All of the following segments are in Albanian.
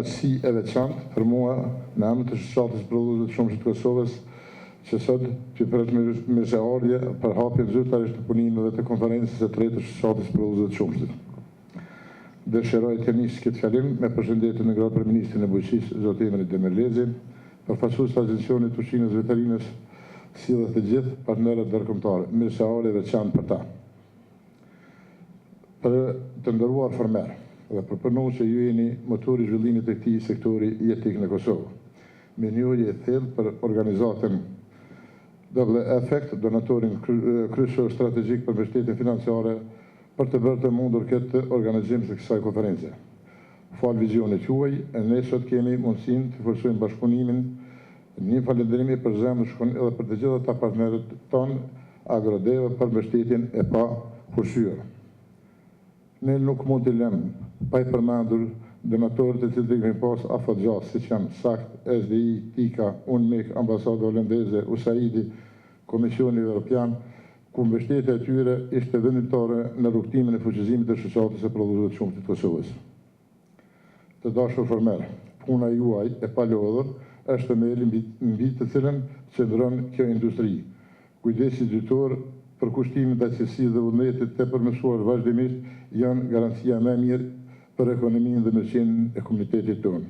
kënaqësi e veçantë për mua në emër të shoqatës prodhuese të Shumshit të Kosovës, që sot që pret me zëardhje për hapjen zyrtarisht të punimeve të konferencës së tretë të shoqatës prodhuese të Shumshit. Dëshiroj të nis këtë fjalim me përshëndetjen e gratë ministrit e Bujqësisë, zot Emri Demirlezi, përfaqësues të Agencionit të Ushqimit Veterinës, si dhe të gjithë partnerët ndërkombëtar, mirëseardhje veçantë për ta. Për të nderuar fermer dhe për përpunësues që ju jeni motori i zhvillimit të këtij sektori jetik në Kosovë. Me njëri e thellë për organizatën Double Effect, donatorin kryesor strategjik për mbështetjen financiare për të bërë të mundur këtë organizim të kësaj konference. Fal vizionit juaj, ne sot kemi mundësinë të forcojmë bashkëpunimin. Një falënderimi për zemër shkon edhe për të gjithë ata partnerët tonë Agrodeve për mbështetjen e pa kursyer. Ne nuk mund të lëmë pa i përmendur donatorët e cilët kemi pas afatgjatë, siç janë SACT, SDI, TICA, UNMIK, Ambasada Holandeze, USAID, Komisioni Evropian, ku mbështetja e tyre ishte vendimtare në rrugtimin e fuqizimit të shoqatës së prodhuesve të Shumshit të Kosovës. Të dashur fermer, puna juaj e palodhur është themeli mbi të cilën qëndron kjo industri. Kujdesi dytor për kushtimin e aktësisë dhe vullnetit të përmirësuar vazhdimisht janë garancia më e mirë për ekonominë dhe mirëqenien e komunitetit tonë.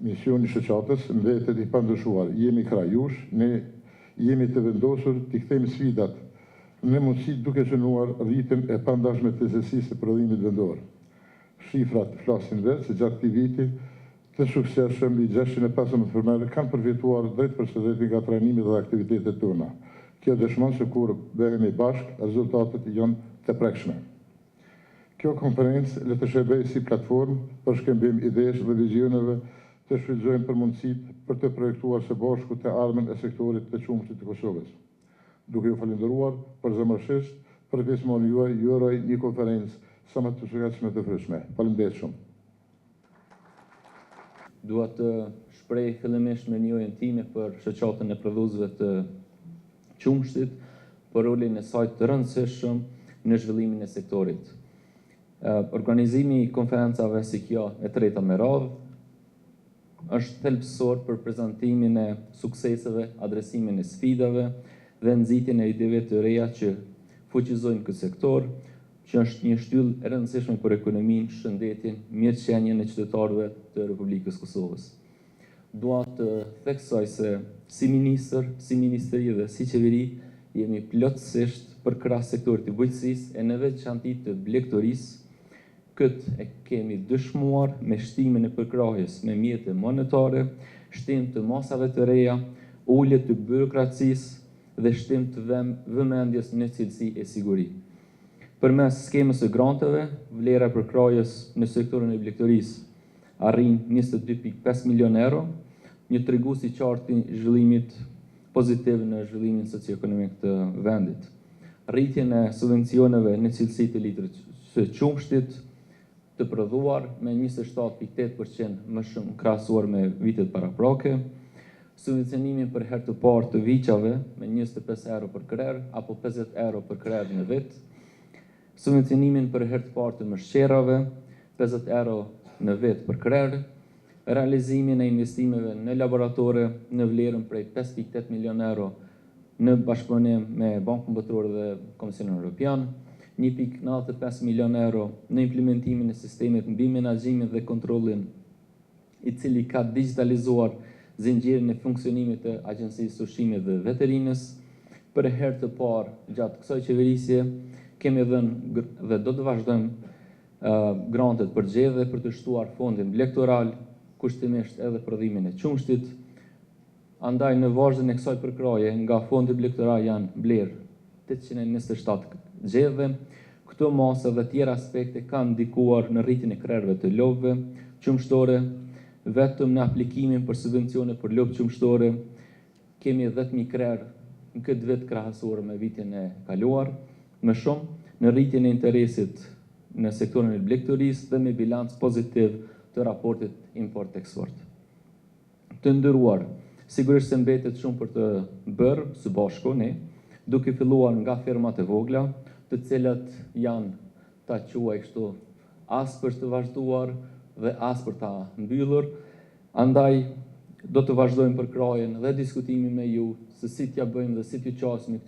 Misioni i shoqatës mbetet i pandryshuar. Jemi krah jush, ne jemi të vendosur të kthejmë sfidat në mundësi duke shënuar rritjen e pandashme të cilësisë së prodhimit vendor. Shifrat flasin vetë se gjatë këtij viti të suksesshëm mbi 615 fermerë kanë përfituar drejt për drejt nga trajnimi dhe aktivitetet tona. Kjo dëshmon se kur bëhemi bashkë, rezultatet janë të prekshme. Kjo konferencë le të shërbejë si platformë për shkëmbim idesh dhe vizioneve të shfrytëzojmë për mundësitë për të projektuar së bashku të ardhmen e sektorit të Shumshit të Kosovës. Duke ju falendëruar përzemërsisht për pjesëmarrjen juaj, ju uroj një konferencë sa më të suksesshme të frymshme. Faleminderit shumë. Dua të shpreh fillimisht mirënjohjen time për shoqatën e prodhuesve të Qumshtit, për rolin e saj të rëndësishëm në zhvillimin e sektorit. Organizimi i konferencave si kjo e treta me radhë është thelbësor për prezantimin e sukseseve, adresimin e sfidave dhe nxitjen e ideve të reja që fuqizojnë këtë sektor, që është një shtyllë e rëndësishme për ekonominë, shëndetin, mirëqenien e qytetarëve të Republikës Kosovës. Dua të theksoj se si ministër, si ministeri dhe si qeveri jemi plotësisht përkrah sektorit të bujqësisë e në veçanti të blegtorisë. Këtë e kemi dëshmuar me shtimin e përkrahjes me mjete monetare, shtim të masave të reja, ulje të byrokracisë dhe shtim të vëmendjes në cilësi e siguri. Përmes skemës së granteve, vlera e përkrahjes në sektorin e blegtorisë arrin 22.5 milion euro, një tregues i qartë i zhvillimit pozitiv në zhvillimin socioekonomik të vendit. Rritjen e subvencioneve në cilësi të litrit së Qumshtit të prodhuar me 27.8% më shumë krahasuar me vitet paraprake, subvencionimin për herë të parë të viçave me 25 euro për krerë apo 50 euro për krerë në vit, subvencionimin për herë të parë të mëshqerave, 50 euro në vit për krerë, realizimin e investimeve në laboratore në vlerën prej 5.8 milion euro në bashkëpunim me Bankën Botërore dhe Komisionin Evropian, 1.95 milion euro në implementimin e sistemit mbi menaxhimin dhe kontrollin, i cili ka digitalizuar zinxhirin e funksionimit të Agjencisë së Ushqimit dhe Veterinës. Për herë të parë gjatë kësaj qeverisje kemi dhënë dhe do të vazhdojmë grantet për zgjedhje për të shtuar fondin blegtoral, kushtimisht edhe prodhimin e Qumshtit. Andaj në vazhdim e kësaj përkraje nga fondi blegtoral janë blerë 827 zgjedhje. Këto masa dhe tjera aspekte kanë ndikuar në rritjen e krerëve të lopëve qumshtore. Vetëm në aplikimin për subvencione për lopë qumshtore kemi 10.000 krerë në këtë vit krahasuar me vitin e kaluar, më shumë në rritjen e interesit në sektorin e blegtorisë dhe me bilanc pozitiv të raportit import-eksport. Të nderuar, sigurisht se mbetet shumë për të bërë së bashku ne, duke filluar nga fermat e vogla, të cilat janë ta quaj kështu as për të vazhduar, dhe as për ta mbyllur. Andaj do të vazhdojmë për krajen dhe diskutimin me ju se si t'ja bëjmë dhe si t'ju qasim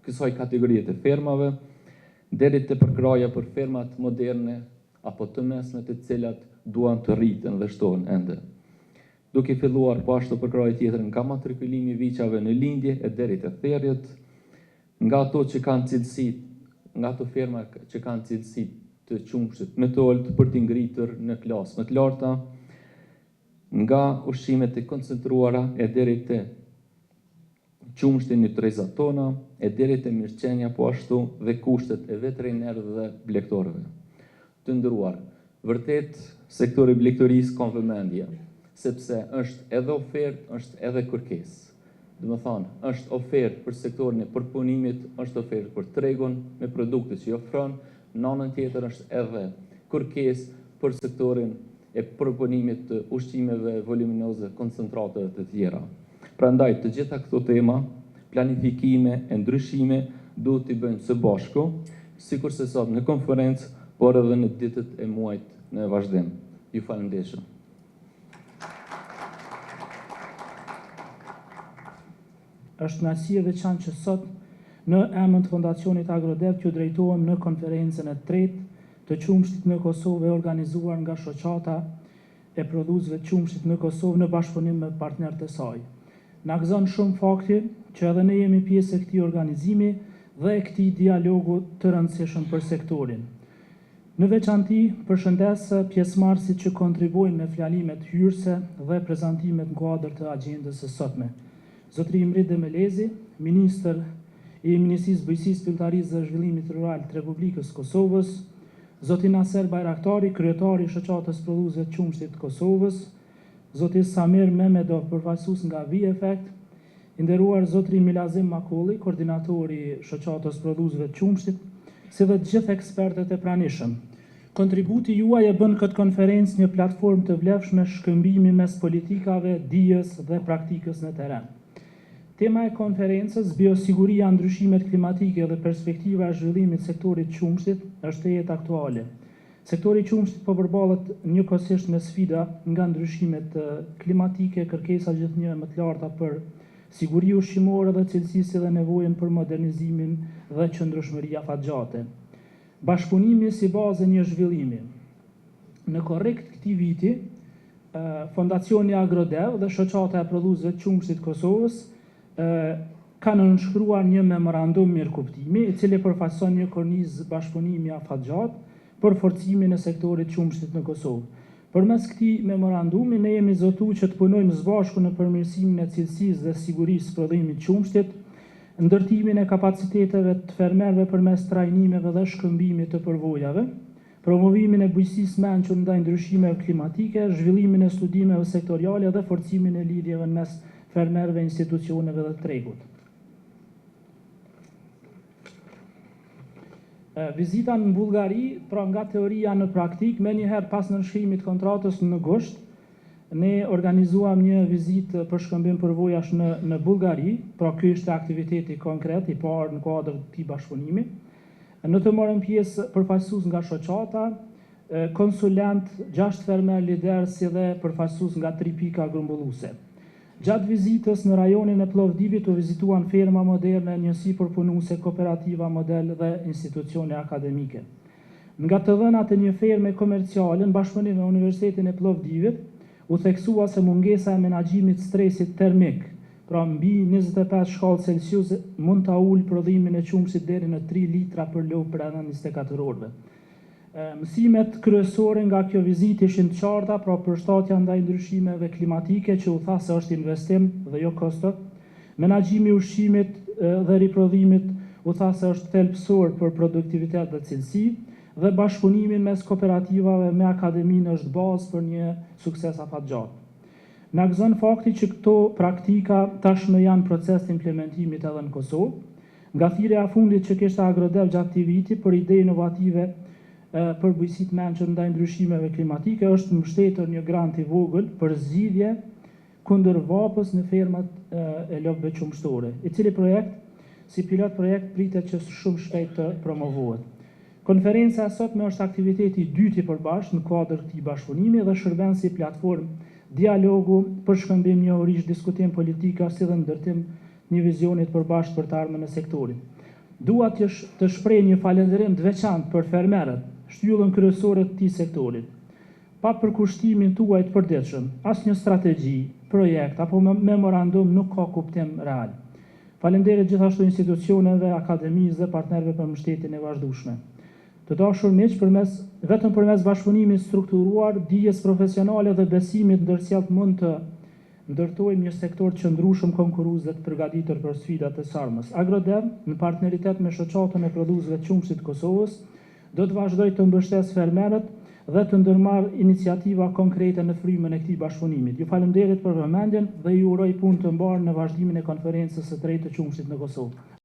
kësaj kategorie të fermave, deri te përkraja për fermat moderne apo të mesme të cilat duan të rriten dhe shtohen ende. Duke filluar po ashtu përkraja tjetër nga matrikulimi i viçave në lindje e deri te therrjet, nga ato që kanë cilësi, nga ato ferma që kanë cilësi të qumshit më të ulët për t'i ngritur në klasë më të larta, nga ushqimet e koncentruara e deri te qumshti në trezat tona, e deri te mirëqenia po ashtu dhe kushtet e veterinerëve dhe blegtorëve. Të nderuar, vërtet sektori i blegtorisë ka vëmendje, sepse është edhe ofertë, është edhe kërkesë. Do të thonë, është ofertë për sektorin e përpunimit, është ofertë për tregun me produkte që i ofron, në anën tjetër është edhe kërkesë për sektorin e përpunimit të ushqimeve voluminoze, koncentrateve të tjera. Prandaj të gjitha këto tema, planifikime e ndryshime duhet t'i bëjmë së bashku, sikurse sot në konferencë, por edhe në ditët e muajit në vazhdim. Ju falenderoj. Është kënaqësi e veçantë që sot në emër të Fondacionit Agrodev t'ju drejtohem në konferencën e tretë të qumshtit në Kosovë e organizuar nga shoqata e prodhuesve të qumshtit në Kosovë në bashkëpunim me partnerët e saj. Na gëzon shumë fakti që edhe ne jemi pjesë e këtij organizimi dhe e këtij dialogu të rëndësishëm për sektorin. Në veçanti, përshëndes pjesëmarrësit që kontribuojnë me fjalimet hyrëse dhe prezantimet në kuadër të agjendës së sotme. Zotri Imrit Demelezi, Ministër i Ministrisë Bujqësisë, Pilltarisë dhe Zhvillimit Rural të Republikës Kosovës, Zoti Naser Bajraktari, Kryetari i Shoqatës Prodhuesve të Qumshtit të Kosovës, Zoti Samir Mehmedov, përfaqësues nga ViEffect, i nderuar Zotri Milazim Makulli, koordinatori i Shoqatës Prodhuesve të Qumshtit, si dhe të gjithë ekspertët e pranishëm. Kontributi juaj e bën këtë konferencë një platformë të vlefshme shkëmbimi mes politikave, dijes dhe praktikës në terren. Tema e konferencës, biosiguria, ndryshimet klimatike dhe perspektiva e zhvillimit sektorit qumshtit, është jetë aktuale. Sektori qumshtit po përballet njëkohësisht me sfida nga ndryshimet klimatike, kërkesa gjithnjë më të larta për siguri ushqimore dhe cilësisë dhe nevojën për modernizimin dhe qëndrueshmëri afatgjate. Bashkëpunimi si bazë një zhvillimi. Në korrekt këtij viti, Fondacioni Agrodev dhe Shoqata e Prodhuesve të Qumshtit Kosovës kanë nënshkruar një memorandum mirëkuptimi, i cili përfaqëson një kornizë bashkëpunimi afatgjat për forcimin e sektorit qumshtit në Kosovë. Përmes këtij memorandumi ne jemi zotuar që të punojmë së bashku në përmirësimin e cilësisë dhe sigurisë së prodhimit qumshtit, ndërtimin e kapaciteteve të fermerëve përmes trajnimeve dhe shkëmbimit të përvojave, promovimin e bujqësisë mençur ndaj ndryshimeve klimatike, zhvillimin e studimeve sektoriale dhe forcimin e lidhjeve mes fermerëve, institucioneve dhe tregut. Vizita në Bullgari, pra nga teoria në praktik, me njëherë pas nënshkrimit kontratës në gusht, ne organizuam një vizitë për shkëmbim përvojash në Bullgari, pra ky ishte aktiviteti konkret i parë në kuadër të këtij bashkëpunimi. Në të morën pjesë përfaqësues nga shoqata, konsulent, 6 fermer lider si dhe përfaqësues nga 3 pika grumbulluese. Gjatë vizitës në rajonin e Plovdivit u vizituan ferma moderne, njësi përpunuese, kooperativa model dhe institucione akademike. Nga të dhënat e një ferme komerciale në bashkëpunim me Universitetin e Plovdivit, u theksua se mungesa e menaxhimit stresit termik, pra mbi 25 shkallë Celsius, mund ta ulë prodhimin e qumshit deri në 3 litra për lopë brenda 24 orëve. Mësimet kryesore nga kjo vizitë ishin të qarta, pra përshtatja ndaj ndryshimeve klimatike që u tha se është investim dhe jo kosto, menaxhimi i ushqimit dhe riprodhimit u tha se është thelbësor për produktivitet dhe cilësi, dhe bashkëpunimin mes kooperativave me akademinë është bazë për një sukses afatgjat. Na gëzon fakti që këto praktika tashmë janë proces të implementimit edhe në Kosovë, nga thirrja e fundit që kishte Agrodev gjatë këtij viti për ide inovative për bujqësitë mençur ndaj ndryshimeve klimatike është mbështetur një grant i vogël për zgjidhje kundër vapës në fermat e lopëve qumshtore, i cili projekt si pilot projekt pritet që shumë shpejt të promovohet. Konferenca e sotme është aktiviteti i dytë i përbashkët në kuadër këtij bashkëpunimi dhe shërben si platformë dialogu për shkëmbim njohurish, diskutim politika si dhe ndërtim një vizionit përbashkët për të ardhmen e sektorit. Dua të shpreh një falënderim të veçantë për fermerët, shtyllën kryesore të këtij sektorit. Pa përkushtimin tuaj të përditshëm, asnjë strategji, projekt apo memorandum nuk ka kuptim real. Faleminderit gjithashtu institucioneve, akademisë dhe partnerëve për mbështetjen e vazhdueshme. Të dashur miq, vetëm përmes bashkëpunimit strukturuar, dijes profesionale dhe besimit ndërsjellët mund të ndërtojmë një sektor të qëndrueshëm, konkurrues dhe të përgatitur për sfidat e sarmës. Agrodev, në partneritet me shoqatën e prodhuesve të qumshtit të Kosovës, do të vazhdojë të mbështesë fermerët dhe të ndërmarrë iniciativa konkrete në frymën e këtij bashkëpunimit. Ju falenderoj për vëmendjen dhe ju uroj punë të mbarë në vazhdimin e konferencës së tretë të qumshtit në Kosovë.